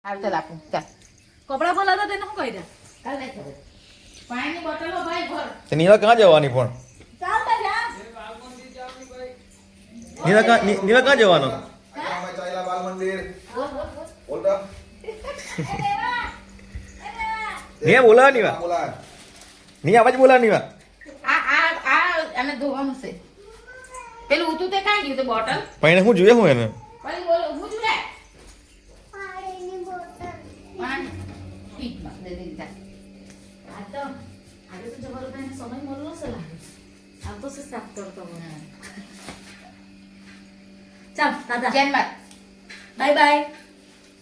હાલ ચાલ આપું ચાલ કપડા બોલાતા તેને શું કર્યા કાલ નહીં ખબર પાણીની બોટલો ભાઈ ભર તે નીવા ક્યાં જવાની પણ ચાલ તો જા નીવા ક્યાં જવાનો ચાઈલા બાલ મંદિર બોલ બોલ બોલ બોલતા નીવા બોલા નીવા બોલા ની આવાજ બોલા નીવા આ આને ધોવાનું છે પેલું ઉતું તે કાંઈ ગયું તે બોટલ પણ હું જોઈએ હું એને પછી બોલો હું જોડે પાણીની બોટલ પાણી ઠીકમાં દે દીધા આ તો આજે તો જબરદસ્ત સમય મળલો છે લાગે આ તો સે સાફ કરતો મને ચાલ દાદા જેન બાદ બાય બાય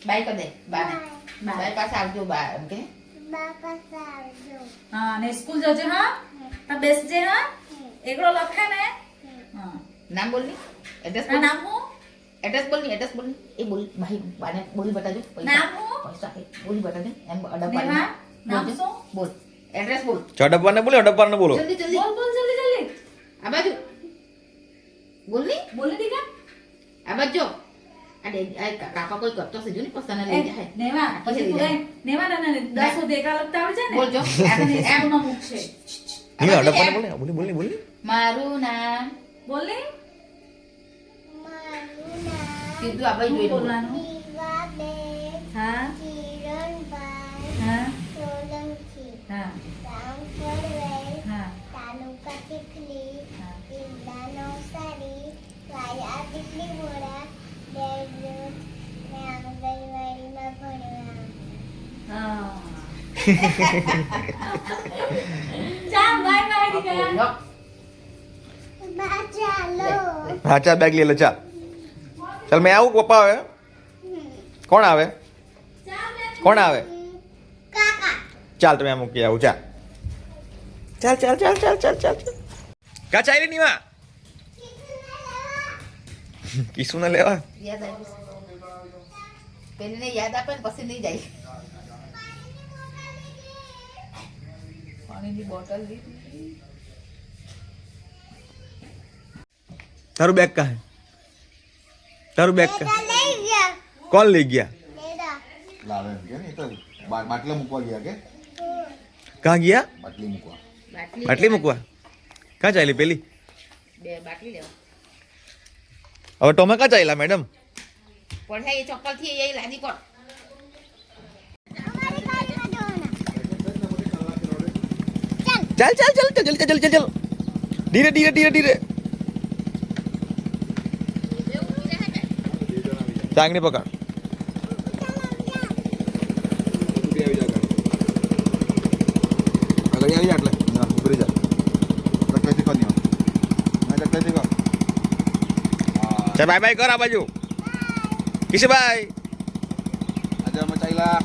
બાય કર દે બાને બાય. બાય પાસે આવજો બા એમ કે હા ને સ્કૂલ જજે હા તા બેસજે હા એકડો લખે ને હા નામ બોલ ની એડ્રેસ આ બોલ નામ હું એડ્રેસ બોલ ની એડ્રેસ બોલ ની એ બોલ ભાઈ બાને બોલી બતાજો નામ હું? પૈસા કે બોલી બતાજો એમ નેવા? ડબ્બા નામ શું? બોલ એડ્રેસ બોલ ચડપ્પાને બોલો ડબ્બાને બોલો જલ્દી જલ્દી બોલ બોલ જલ્દી જલ્દી આ બાજુ બોલ ની બોલી દીકા આ બાજુ આ કાકા કોઈ કરતો છે જો ને પસંદ લઈ જાય નેવા પછી તું ગઈ નેવા ના ના 10 દેખા લગતા આવડે છે ને બોલજો એમ સ્કૂલમાં મૂકશે નીવા ડબ્બાને બોલે બોલી બોલી બોલી મારું નામ બોલ ને સીધું આ બાજુ જોઈ લો. બોલવાનું હા હા હા હા હા ચાલ બાય બાય દીકા લો. હા ચાલ બેગ લઈ લે ચાલ ચાલ મેં આવું પપ્પા આવે કોણ આવે કોણ આવે ચાલ તમે મૂકી આવું ચાલ ચાલ ચાલ ચાલ ચાલ ચાલ ચાલ કા ચાલી નીવા કિસુ ને લેવા યાદ આવ્યું પેલીને યાદ આપે ને પછી નહીં જાય પાણીની બોટલ લીધી તારું બેગ કા હે તારું બેગ કા કોણ લઈ ગયા લાવે એમ કે ને એ તો બાટલા મૂકવા ગયા કે કાં ગયા બાટલી મૂકવા બાટલી મૂકવા કાં ચાલી પેલી બે બાટલી લેવા હવે તમે કાં ચાલ્યા મેડમ પણ એ ચપ્પલ થી એ લાદી કોણ ચાલ ચાલ ચાલ ચાલ ચાલ ચાલ ચાલ ધીરે ધીરે ધીરે ધીરે ચાંગણી પકડ આગળ આવી જા એટલે ના ઉભરી જા તકલીફ કોની ના તકલીફ કો ચાલ બાય બાય કર આ બાજુ કિશભાઈ આજે અમે ચાઈલા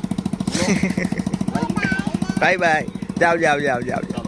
બાય બાય જાવ જાવ જાવ જાવ